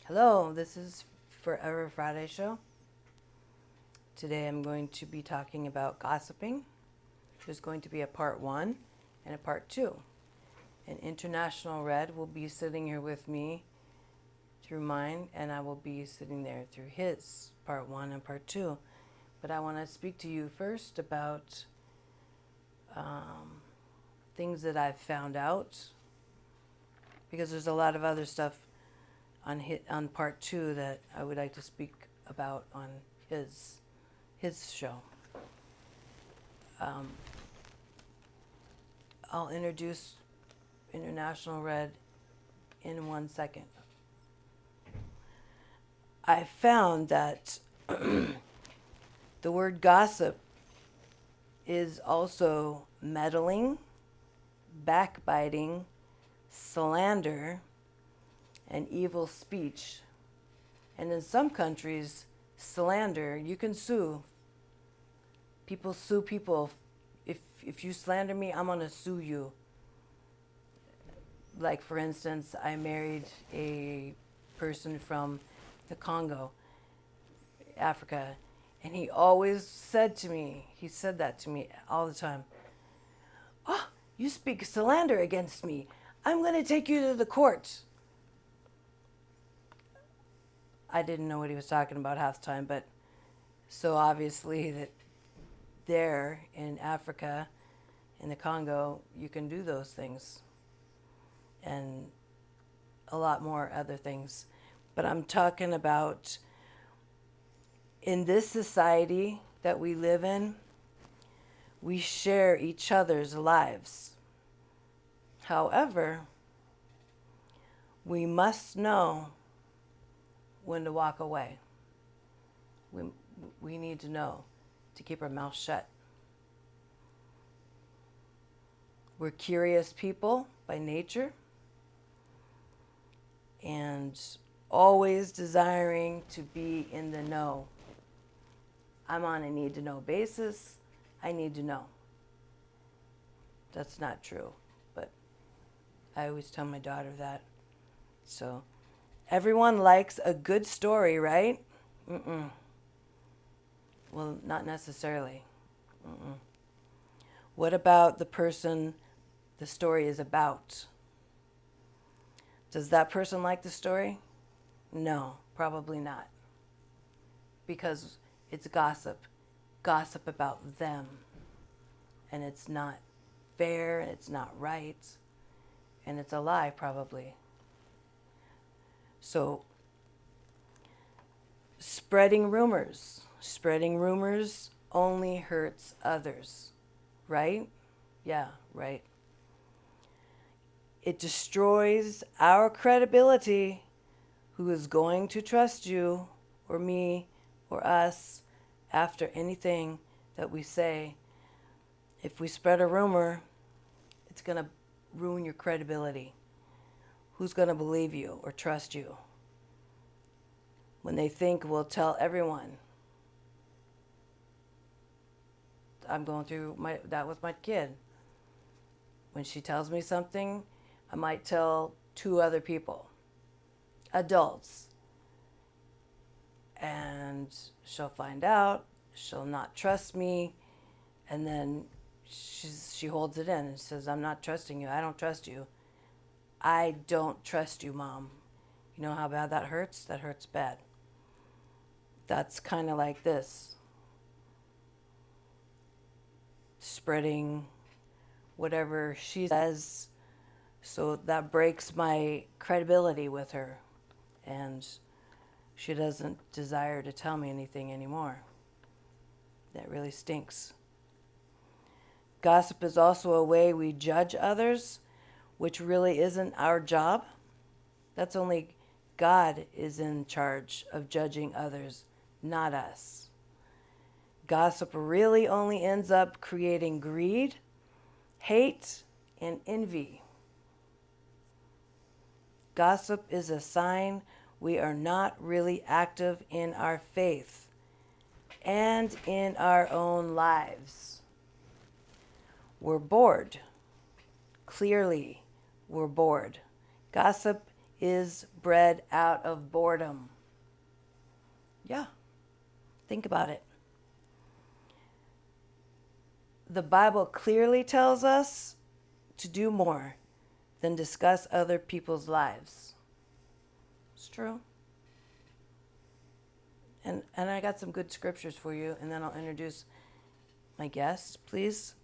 Hello, this is Forever Friday Show. Today I'm going to be talking about gossiping. There's going to be a part one and a part two. And International Red will be sitting here with me through mine, and I will be sitting there through his part one and part two. But I want to speak to you first about things that I've found out, because there's a lot of other stuff on part two that I would like to speak about on his show. I'll introduce International Red in 1 second. I found that the word gossip is also meddling, backbiting, slander, and evil speech. And in some countries, slander, you can sue. People sue people. If you slander me, I'm going to sue you. Like, for instance, I married a person from the Congo, Africa, and he always said that to me all the time. Oh, you speak slander against me. I'm going to take you to the court. I didn't know what he was talking about half the time, but so obviously that there in Africa, in the Congo, you can do those things and a lot more other things. But I'm talking about in this society that we live in, we share each other's lives. However, we must know when to walk away. We need to know to keep our mouth shut. We're curious people by nature and always desiring to be in the know. I'm on a need to know basis. I need to know. That's not true, but I always tell my daughter that. So, everyone likes a good story, right? Mm-mm. Well, not necessarily. Mm-mm. What about the person the story is about? Does that person like the story? No, probably not. Because it's gossip. Gossip about them. And it's not fair, it's not right, and it's a lie, probably. So, spreading rumors only hurts others, right? Yeah, right. It destroys our credibility. Who is going to trust you or me or us after anything that we say? If we spread a rumor, it's going to ruin your credibility. Who's going to believe you or trust you when they think we'll tell everyone? I'm going through that with my kid. When she tells me something, I might tell 2 other people, adults, and she'll find out, she'll not trust me, and then she holds it in and says, I'm not trusting you, I don't trust you. I don't trust you, Mom. You know how bad that hurts? That hurts bad. That's kind of like this. Spreading whatever she says, so that breaks my credibility with her. And she doesn't desire to tell me anything anymore. That really stinks. Gossip is also a way we judge others, which really isn't our job. That's only God is in charge of judging others, not us. Gossip really only ends up creating greed, hate, and envy. Gossip is a sign we are not really active in our faith and in our own lives. We're bored. Clearly, we're bored. Gossip is bred out of boredom. Yeah, think about it. The Bible clearly tells us to do more than discuss other people's lives. It's true. And I got some good scriptures for you, and then I'll introduce my guest, please.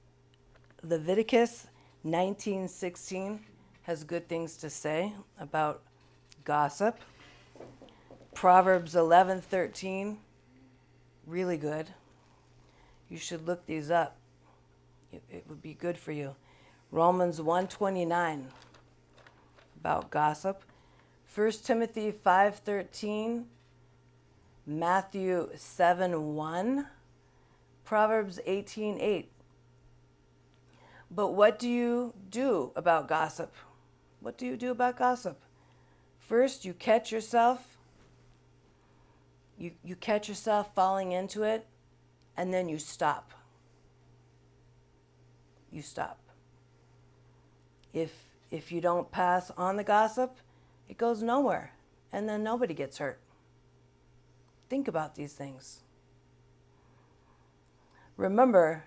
Leviticus 19:16 has good things to say about gossip. Proverbs 11:13, really good. You should look these up. It would be good for you. Romans 1:29 about gossip. 1 Timothy 5:13, Matthew 7:1, Proverbs 18:8. But what do you do about gossip? What do you do about gossip? First, you catch yourself. You catch yourself falling into it, and then you stop. You stop. If you don't pass on the gossip, it goes nowhere, and then nobody gets hurt. Think about these things. Remember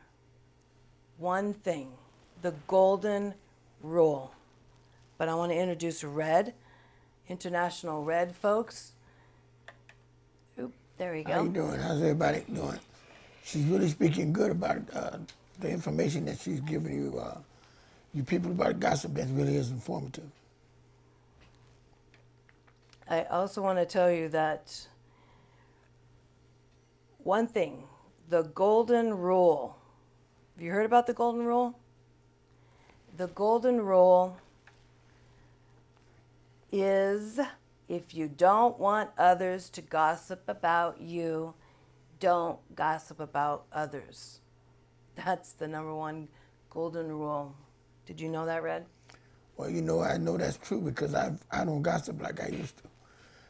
one thing, the golden rule. But I want to introduce Red, International Red folks. Oop, there we go. How you doing? How's everybody doing? She's really speaking good about the information that she's giving you, you people about gossip. That really is informative. I also want to tell you that one thing, the golden rule. Have you heard about the golden rule? The golden rule is if you don't want others to gossip about you, don't gossip about others. That's the number one golden rule. Did you know that, Red? Well, you know, I know that's true because I don't gossip like I used to.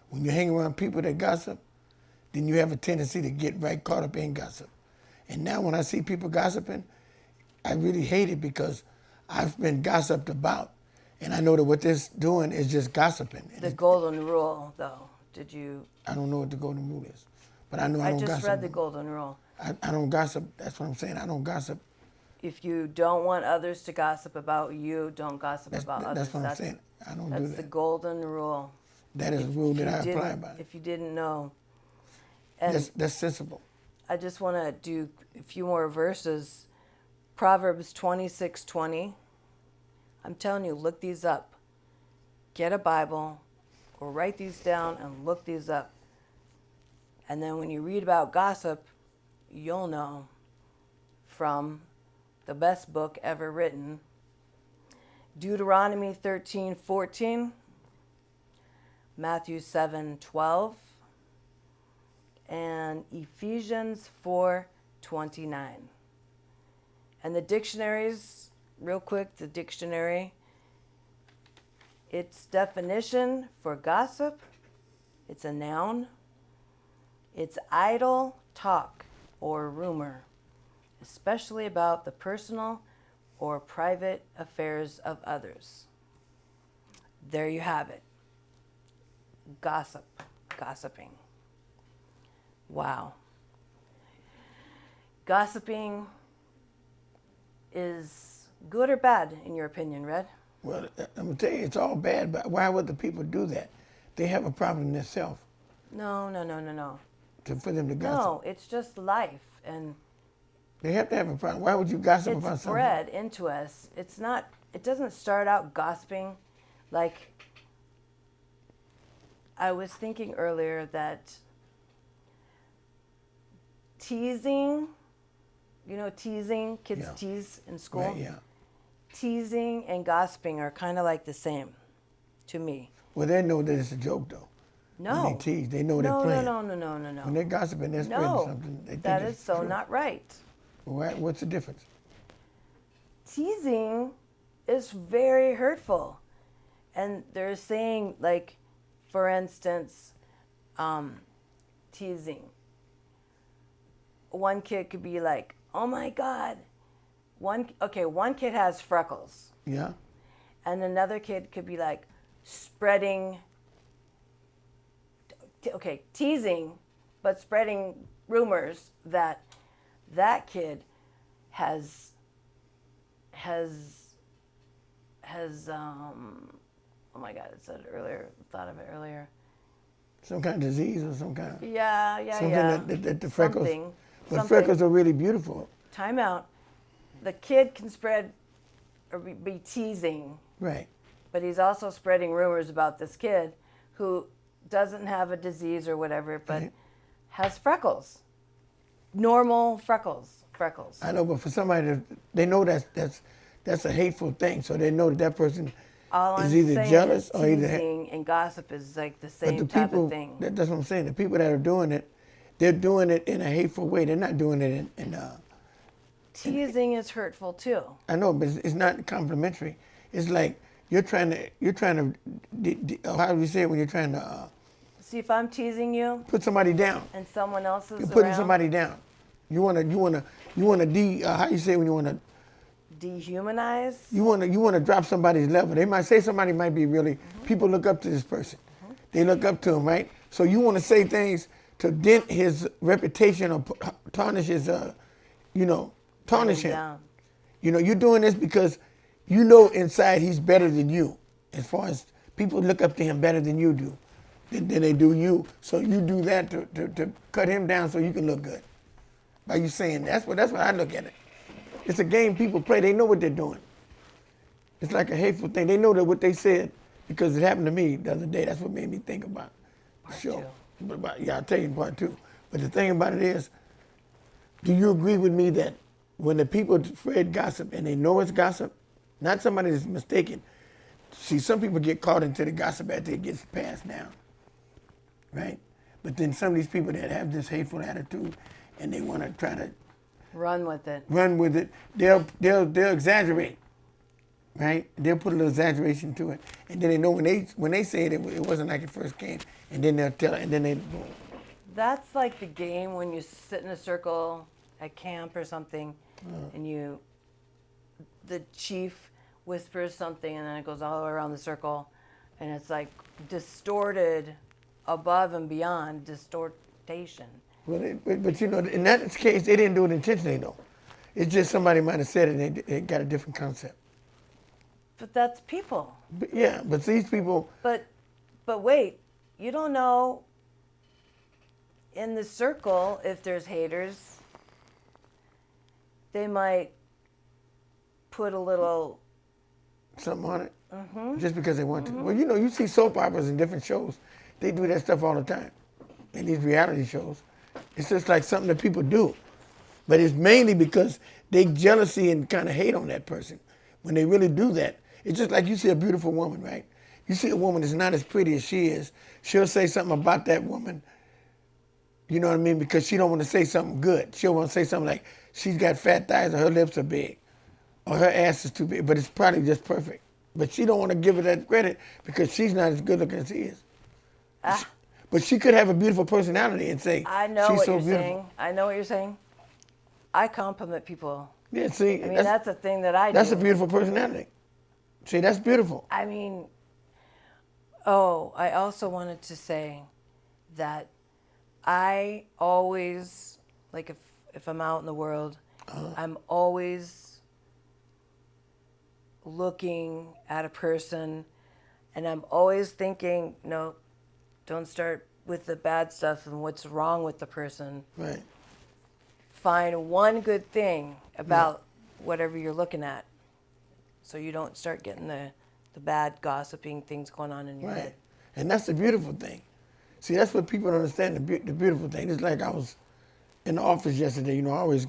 When you hang around people that gossip, then you have a tendency to get right caught up in gossip. And now when I see people gossiping, I really hate it because I've been gossiped about. And I know that what they're doing is just gossiping. The golden rule, though, did you? I don't know what the golden rule is, but I know I don't gossip. I just read the golden rule. I don't gossip. That's what I'm saying. I don't gossip. If you don't want others to gossip about you, don't gossip about others. That's what I'm saying. I don't do that. That's the golden rule. That is a rule that I apply by. If you didn't know. And that's sensible. I just want to do a few more verses. Proverbs 26:20. I'm telling you, look these up. Get a Bible or write these down and look these up. And then when you read about gossip, you'll know from the best book ever written. Deuteronomy 13:14, Matthew 7:12, and Ephesians 4:29. And the dictionaries, real quick, the dictionary, its definition for gossip, it's a noun. It's idle talk or rumor, especially about the personal or private affairs of others. There you have it. Gossiping. Wow. Gossiping is good or bad, in your opinion, Red? Well, I'm going to tell you, it's all bad, but why would the people do that? They have a problem themselves. No. For them to gossip. No, it's just life, and they have to have a problem. Why would you gossip about something? It's bred into us. It's not. It doesn't start out gossiping, like. I was thinking earlier that teasing, you know, teasing, kids tease in school. Right, yeah. Teasing and gossiping are kind of like the same, to me. Well, they know that it's a joke, though. No. When they tease, they know they're playing. No. When they're gossiping, they're spreading something. They think that is it's so true. not right. Well, what's the difference? Teasing is very hurtful. And they're saying, like, for instance, teasing. One kid could be like, oh my God. One kid has freckles. Yeah. And another kid could be like spreading okay, teasing, but spreading rumors that that kid has oh my God, it said it earlier, thought of it earlier. Some kind of disease or some kind of something Yeah. that the freckles. Something. But freckles are really beautiful. Time out. The kid can spread or be teasing, Right. but he's also spreading rumors about this kid who doesn't have a disease or whatever, but Right. has freckles. Normal freckles. I know, but for somebody to, they know that's a hateful thing, so they know that person All is I'm either saying jealous is or either. teasing and gossip is like the But same the type people, of thing. that's what I'm saying. The people that are doing it, they're doing it in a hateful way. They're not doing it Teasing is hurtful too. I know, but it's not complimentary. It's like you're trying to, how do you say it when you're trying to See, if I'm teasing you put somebody down? and someone else is You're putting around, somebody down. You wanna how you say when you wanna dehumanize. you wanna drop somebody's level. They might say somebody might be really people look up to this person. They look up to him, right? So you want to say things to dent his reputation or tarnish his tarnish him. Down. You're doing this because you know inside he's better than you. As far as people look up to him better than you do, than they do you. So you do that to cut him down so you can look good. By you saying that's what I look at it. It's a game people play. They know what they're doing. It's like a hateful thing. They know that what they said because it happened to me the other day. That's what made me think about the show. But I'll tell you part two. But the thing about it is, do you agree with me that when the people spread gossip and they know it's gossip, not somebody that's mistaken. See, some people get caught into the gossip after it gets passed down, right? But then some of these people that have this hateful attitude and they want to try to Run with it. they'll exaggerate, right? They'll put a little exaggeration to it, and then they know when they say it, it wasn't like it first came, and then they'll tell it, and then they boom. That's like the game when you sit in a circle at camp or something, and the chief whispers something, and then it goes all the way around the circle, and it's like distorted above and beyond distortation. Well, but in that case, they didn't do it intentionally, though. It's just somebody might have said it and they got a different concept. But that's people. But yeah, but these people. But wait, you don't know in the circle if there's haters. They might put a little Something on it, just because they want to. Well, you see soap operas and different shows. They do that stuff all the time in these reality shows. It's just like something that people do. But it's mainly because they jealousy and kind of hate on that person. When they really do that, it's just like you see a beautiful woman, right? You see a woman that's not as pretty as she is, she'll say something about that woman, you know what I mean? Because she don't want to say something good. She'll want to say something like, she's got fat thighs or her lips are big or her ass is too big, but it's probably just perfect. But she don't want to give her that credit because she's not as good looking as he is. But she could have a beautiful personality and say, I know she's what so you're beautiful. saying. I know what you're saying. I compliment people. Yeah, see, I mean, that's a thing that I do. that's a beautiful personality. See, that's beautiful. I mean, I also wanted to say that I always, like if I'm out in the world, I'm always looking at a person and I'm always thinking, no, don't start with the bad stuff and what's wrong with the person. Right. Find one good thing about whatever you're looking at so you don't start getting the bad gossiping things going on in your Right. head. And that's the beautiful thing. See, that's what people don't understand, the beautiful thing. It's like I was in the office yesterday. I always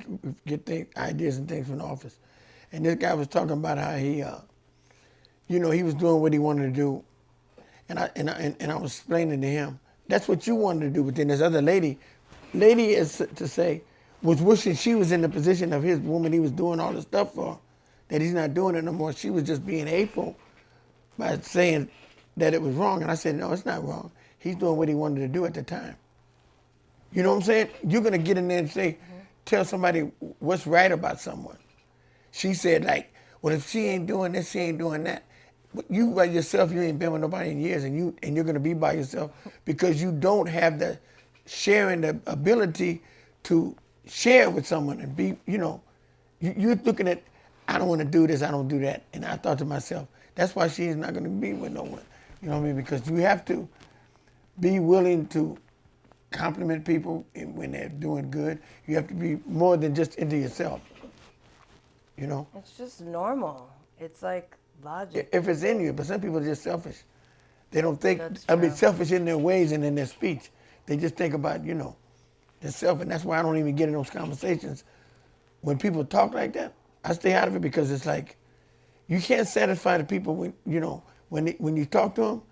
get ideas and things from the office. And this guy was talking about how he, he was doing what he wanted to do. And I was explaining to him, that's what you wanted to do. But then this other lady is to say, was wishing she was in the position of his woman he was doing all the stuff for, that he's not doing it no more. She was just being hateful by saying that it was wrong. And I said, no, it's not wrong. He's doing what he wanted to do at the time. You know what I'm saying? You're going to get in there and say, tell somebody what's right about someone. She said, like, well, if she ain't doing this, she ain't doing that. You by yourself, you ain't been with nobody in years, and you're gonna be by yourself because you don't have the sharing the ability to share with someone and be, you're looking at, I don't want to do this, I don't do that, and I thought to myself, that's why she's not gonna be with no one, you know what I mean? Because you have to be willing to compliment people when they're doing good. You have to be more than just into yourself, you know. It's just normal. It's like logic. If it's in you, but some people are just selfish. They don't think, That's I mean, true. selfish in their ways and in their speech. They just think about, themselves, and that's why I don't even get in those conversations. When people talk like that, I stay out of it because it's like, you can't satisfy the people when you talk to them,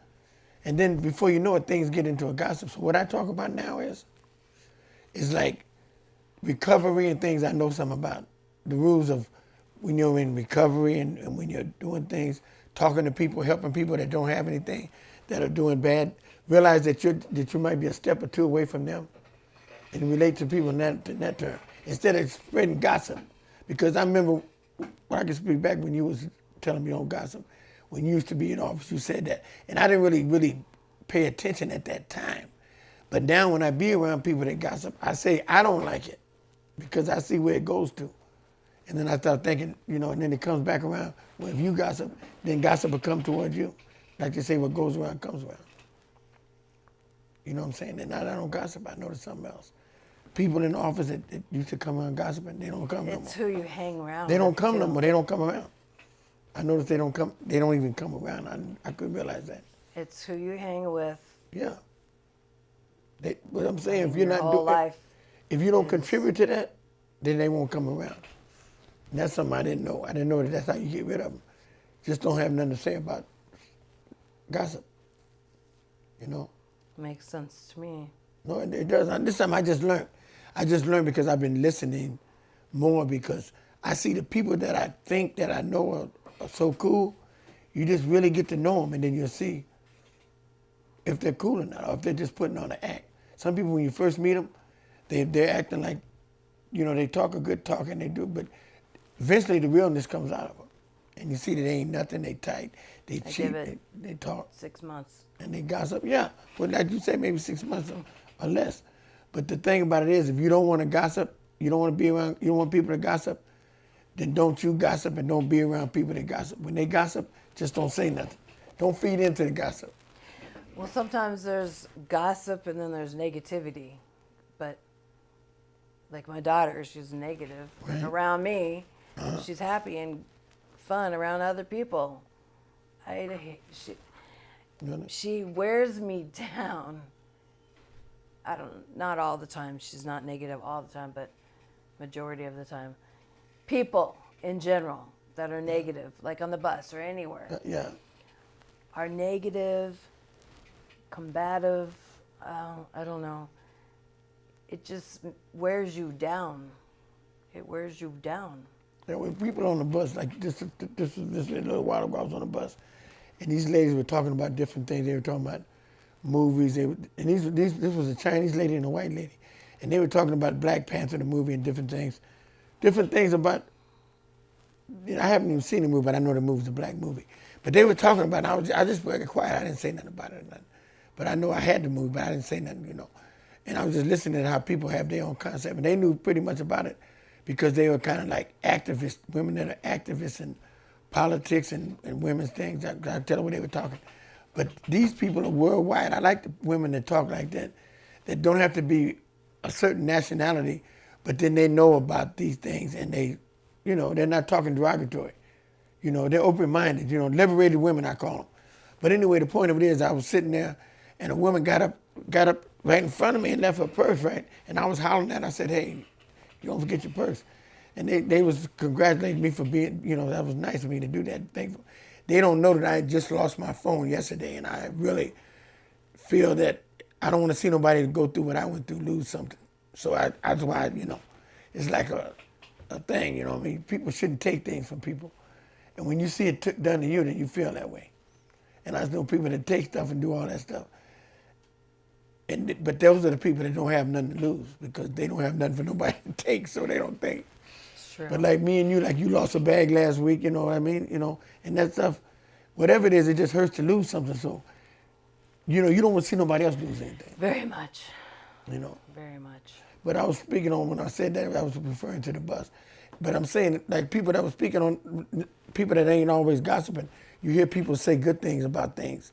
and then before you know it, things get into a gossip. So what I talk about now is like recovery and things I know something about. The rules of when you're in recovery and when you're doing things, talking to people, helping people that don't have anything, that are doing bad. Realize that you might be a step or two away from them, and relate to people in that term instead of spreading gossip. Because I remember, I can speak back when you was telling me don't gossip. When you used to be in office, you said that, and I didn't really pay attention at that time. But now when I be around people that gossip, I say I don't like it because I see where it goes to. And then I start thinking, and then it comes back around. Well, if you gossip, then gossip will come towards you. Like they say, what goes around comes around. You know what I'm saying? And now I don't gossip, I notice something else. People in the office that used to come around gossiping, they don't come no more. It's who you hang around They don't with, come no too. more. They don't come around. I noticed they don't come. They don't even come around. I couldn't realize that. It's who you hang with. Yeah. But I'm saying, if you're Your not whole doing, life. if you don't is- contribute to that, then they won't come around. And that's something I didn't know. I didn't know that that's how you get rid of them. Just don't have nothing to say about gossip. Makes sense to me. No, it does. This time I just learned. I just learned because I've been listening more because I see the people that I think that I know are so cool. You just really get to know them, and then you'll see if they're cool or not, or if they're just putting on an act. Some people, when you first meet them, they're acting like, they talk a good talk and they do, but eventually the realness comes out of them. And you see that they ain't nothing, they tight, they cheap, give it they talk. 6 months. And they gossip, yeah. Well, like you say, maybe 6 months or less. But the thing about it is, if you don't want to gossip, you don't want to be around, you don't want people to gossip, then don't you gossip and don't be around people that gossip. When they gossip, just don't say nothing. Don't feed into the gossip. Well, sometimes there's gossip and then there's negativity. But like my daughter, she's negative Right. around me. She's happy and fun around other people. She wears me down. Not all the time. She's not negative all the time, but majority of the time. People in general that are negative, like on the bus or anywhere, Yeah. are negative, combative. I don't know. It just wears you down. It wears you down. There were people on the bus, like this a little while ago, I was on the bus, and these ladies were talking about different things. They were talking about movies. This was a Chinese lady and a white lady, and they were talking about Black Panther, the movie, and different things. Different things about, I haven't even seen the movie, but I know the movie's a black movie. But they were talking about it, I just was quiet. I didn't say nothing about it. But I know I had the movie, but I didn't say nothing, And I was just listening to how people have their own concept. And they knew pretty much about it because they were kind of like activists, women that are activists in politics and women's things. I tell them what they were talking. But these people are worldwide. I like the women that talk like that don't have to be a certain nationality, but then they know about these things and they're not talking derogatory. They're open-minded, liberated women, I call them. But anyway, the point of it is I was sitting there and a woman got up right in front of me and left her purse, right? And I was hollering at her. I said, hey, you don't forget your purse. And they was congratulating me for being, that was nice of me to do that. Thankful. They don't know that I had just lost my phone yesterday, and I really feel that I don't want to see nobody go through what I went through, lose something. So that's why, it's like a thing, I mean? People shouldn't take things from people. And when you see it done to you, then you feel that way. And I know people that take stuff and do all that stuff. But those are the people that don't have nothing to lose because they don't have nothing for nobody to take, so they don't think. It's true. But like me and you, like you lost a bag last week, you know what I mean? And that stuff, whatever it is, it just hurts to lose something. So, you know, you don't want to see nobody else lose anything. Very much. You know. Very much. But I was speaking on, when I said that, I was referring to the bus. But I'm saying, like, people that were speaking on, people that ain't always gossiping, you hear people say good things about things.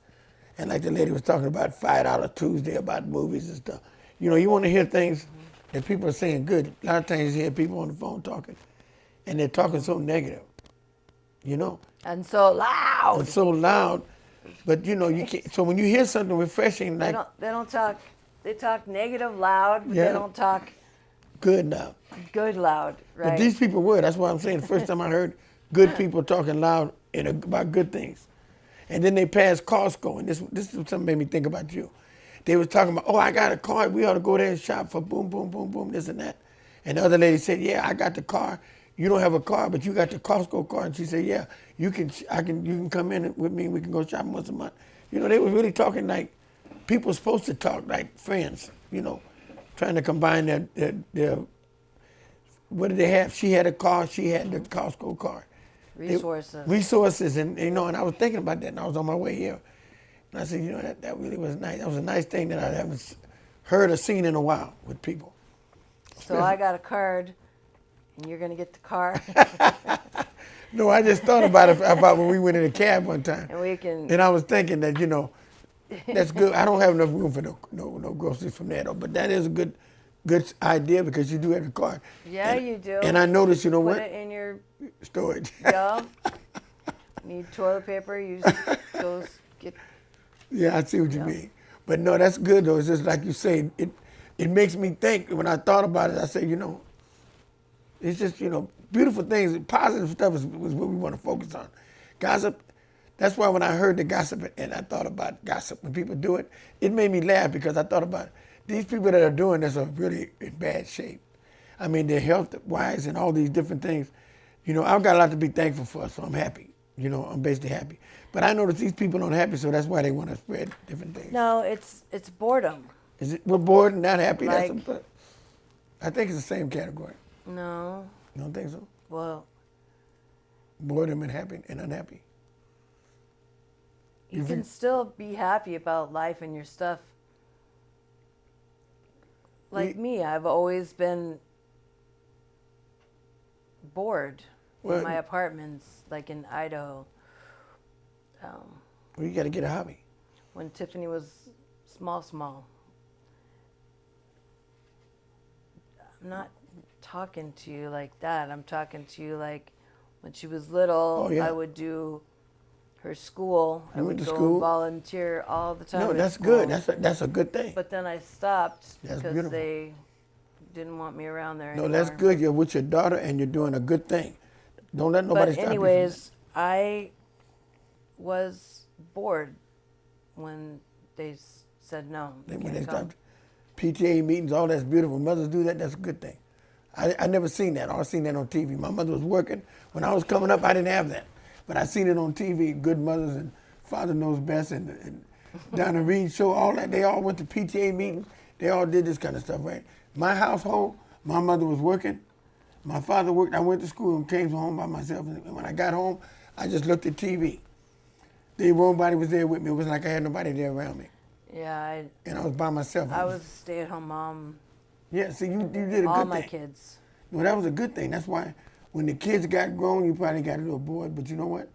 And like the lady was talking about $5 Tuesday, about movies and stuff. You know, you want to hear things that people are saying good. A lot of times you hear people on the phone talking, and they're talking so negative, you know? And so loud. And so loud. But, you know, you can't. So when you hear something refreshing, like, They don't talk. They talk negative loud, but Yeah. they don't talk good now. good loud, right? But these people were. That's why I'm saying the first time I heard good people talking loud about good things. And then they passed Costco, and this is something made me think about you. They was talking about, oh, I got a car. We ought to go there and shop for boom, boom, boom, boom, this and that. And the other lady said, yeah, I got the car. You don't have a car, but you got the Costco car. And she said, yeah, you can come in with me. We can go shopping once a month. You know, they was really talking like people supposed to talk like friends, you know, trying to combine their what did they have? She had a car. She had the Costco car. Resources. Resources, and you know, and I was thinking about that, and I was on my way here, and I said, you know, that really was nice. That was a nice thing that I haven't heard or seen in a while with people. So I got a card, and you're gonna get the car, No, I just thought about it about when we went in a cab one time, and we can. and I was thinking that, you know, that's good. I don't have enough room for no groceries from there though, but that is a good idea because you do have a car. Yeah, and, you do. And I noticed, you know Put what? it in your Storage. yeah. Need toilet paper? Use those. Get. Yeah, I see what you mean. But no, that's good though. It's just like you say, it makes me think. When I thought about it, I said, you know, it's just, you know, beautiful things, positive stuff is what we want to focus on. Gossip, that's why when I heard the gossip and I thought about gossip, when people do it, it made me laugh because I thought about these people that are doing this are really in bad shape. I mean, their health-wise and all these different things. You know, I've got a lot to be thankful for, so I'm happy. You know, I'm basically happy. But I know that these people aren't happy, so that's why they want to spread different things. No, it's boredom. Is it, we're bored and not happy? Like- I think it's the same category. No. You don't think so? Well, Boredom and happy and unhappy. you can still be happy about life and your stuff. Like me, I've always been bored Well- in my apartments, like in Idaho. Well, you got to get a hobby. When Tiffany was small. I'm not talking to you like that. I'm talking to you like when she was little, Oh, yeah. I would do her school. I You would went to go school? and volunteer all the time. No, at that's school. good. That's a good thing. But then I stopped That's because beautiful. they didn't want me around there No, anymore. that's good. You're with your daughter and you're doing a good thing. Don't let nobody But stop you. anyways, I was bored when they said no. You When they can't come. stopped PTA meetings, all that's beautiful. Mothers do that. That's a good thing. I never seen that. I seen that on TV. My mother was working. When I was coming up, I didn't have that. But I seen it on TV. Good Mothers and Father Knows Best and Donna Reed show, all that. They all went to PTA meetings. They all did this kind of stuff, right? My household, my mother was working. My father worked. I went to school and came home by myself. And when I got home, I just looked at TV. Nobody was there with me. It was like I had nobody there around me. Yeah, And I was by myself. I was a stay-at-home mom. Yeah, see, you did a All good my thing. kids. No, that was a good thing. That's why when the kids got grown, you probably got a little bored. But you know what?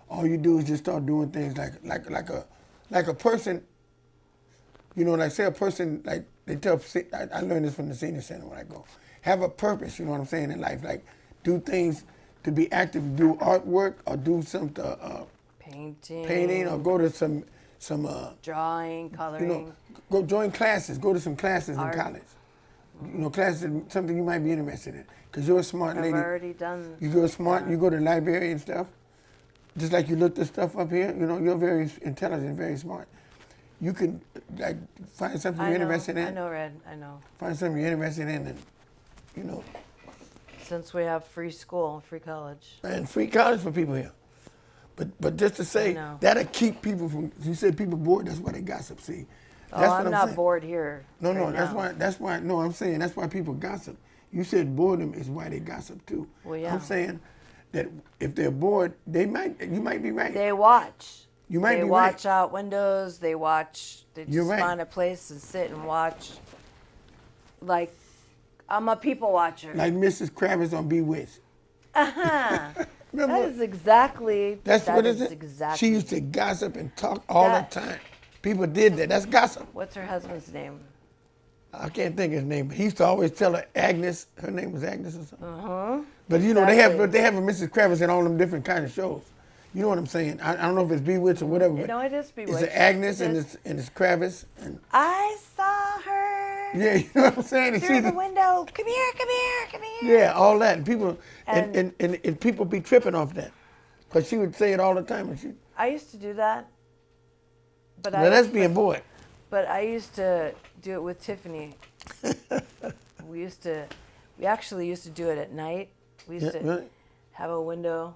All you do is just start doing things like a person. You know, like say a person like they tell. I learned this from the senior center when I go. Have a purpose. You know what I'm saying in life. Like do things to be active. Do artwork or do some painting or go to some Drawing, coloring. you know, go join classes. Go to some classes Art. in college. You know, classes something you might be interested in. Because you're a smart I've lady. already done. You're smart. You go to the library and stuff. Just like you look this stuff up here. You know, you're very intelligent, very smart. You can like find something I you're know, interested in. I know, Red. I know. Find something you're interested in, and you know, Since we have free school, free college. and free college for people here. But just to say know. that'll keep people from. You said people bored. That's why they gossip. See, Oh, that's what I'm not saying. bored here. No, right that's now. why. No, I'm saying that's why people gossip. You said boredom is why they gossip too. Well, yeah. I'm saying that if they're bored, you might be right. They watch. You might they be watch right. out windows. They watch. They You're just right. find a place and sit and watch. Like, I'm a people watcher. Like Mrs. Kravitz on Bewitched. That Remember? is exactly. That's that what is is it? exactly. She used to gossip and talk all That- the time. People did that. That's gossip. What's her husband's name? I can't think of his name, but he used to always tell her Agnes. Her name was Agnes or something. Uh-huh. But you know, Exactly. they have a Mrs. Kravitz in all them different kind of shows. You know what I'm saying? I don't know if it's Bewitched or whatever. But No, it is it's Bewitched. an Agnes It and is. it's Kravitz. And I saw her yeah, you know what I'm saying? And through she's the window. Come here, come here, come here. yeah, all that. And people And- and people be tripping off that. Because she would say it all the time. And she, I used to do that. But now that's being bored. But I used to do it with Tiffany. we actually used to do it at night. We used Yeah, to really? have a window.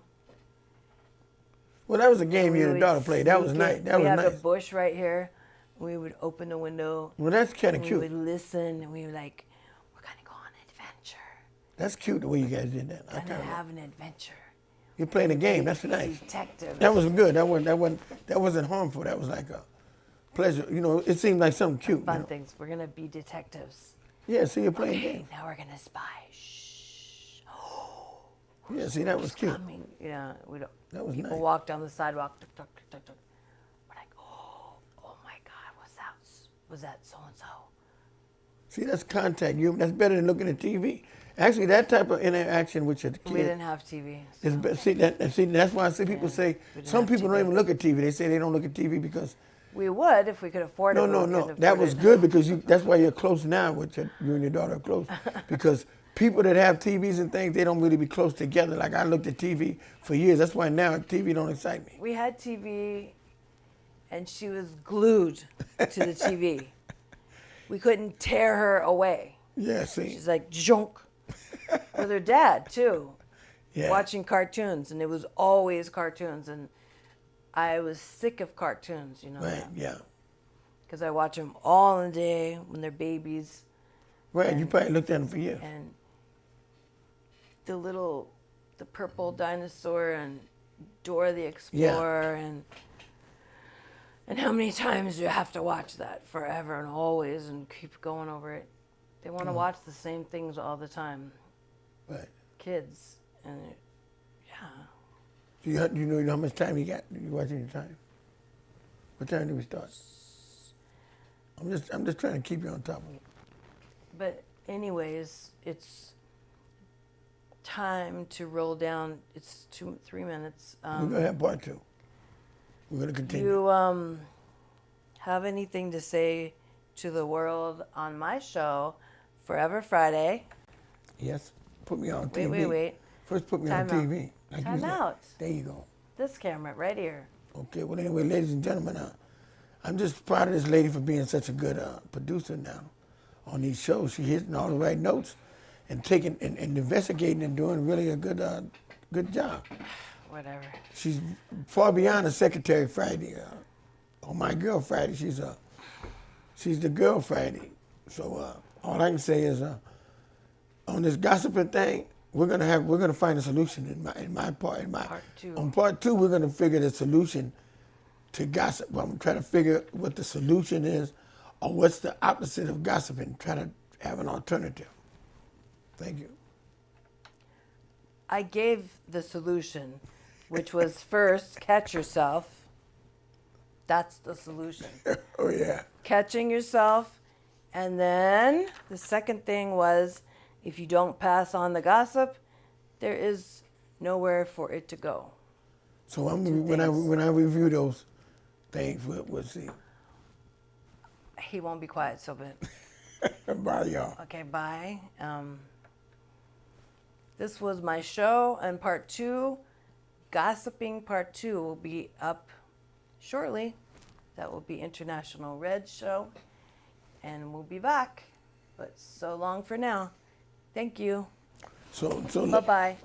Well, that was a game We you and would your daughter played. That was sneak nice. in. That we was have nice. a bush right here. We would open the window. Well, that's kind of We cute. would listen, and we were like, "We're gonna go on an adventure. That's cute the way you guys did that. I Gonna kind of. have an adventure." You're playing a game. That's nice. Detective. That was good. That wasn't harmful. That was like a pleasure. You know, it seemed like something cute. Fun You know? things. We're gonna be detectives. Yeah. See, you're playing Okay, games. now we're gonna spy. Shh. Yeah. See, that was cute. Coming. Yeah, we don't. That was People nice. walk down the sidewalk. Tuk, tuk, tuk, tuk, tuk. We're like, oh my God, was that so and so? See, that's contact. That's better than looking at TV. Actually, that type of interaction with your kid. We didn't have TV. is see, that's why I see people say we didn't some have people don't TV. even look at TV. They say they don't look at TV because We would if we could afford it. no, but no, we no. couldn't That afford was it. good because that's why you're close now with you and your daughter are close. Because people that have TVs and things, they don't really be close together. Like I looked at TV for years. That's why now TV don't excite me. We had TV, and she was glued to the TV. We couldn't tear her away. Yeah, see. She's like junk with her dad too, Yeah. watching cartoons, and it was always cartoons, and I was sick of cartoons, you know, Right, yeah. because I watch them all in the day when they're babies, Right, you probably looked at them for years. and the purple dinosaur and Dora the Explorer, and how many times do you have to watch that forever and always and keep going over it? They want to watch the same things all the time, Right. kids, and yeah. Do you know how much time you got? You watching your time? What time do we start? I'm just trying to keep you on top of it. But anyways, it's time to roll down. It's 3 minutes. We're gonna have part two. We're gonna continue. You have anything to say to the world on my show, Forever Friday? Yes. Put me on TV. Wait. First, put me Time on out. TV. Like you Time said. out. There you go. This camera right here. Okay. Well, anyway, ladies and gentlemen, I'm just proud of this lady for being such a good producer now on these shows. She hitting all the right notes and taking and investigating and doing really a good job. Whatever. She's far beyond a secretary Friday. Or my girl Friday. She's the girl Friday. So all I can say is on this gossiping thing, we're gonna find a solution in my part. Part two. On part two, we're gonna figure the solution to gossip. Well, I'm trying to figure what the solution is, or what's the opposite of gossiping. Try to have an alternative. Thank you. I gave the solution, which was first catch yourself. That's the solution. Oh yeah. Catching yourself. And then the second thing was if you don't pass on the gossip, there is nowhere for it to go. So when I review those things, we'll see. He won't be quiet, so but Bye, y'all. okay, bye. This was my show, and part two, gossiping part two, will be up shortly. That will be International Red Show, and we'll be back. But so long for now. Thank you. So Bye bye.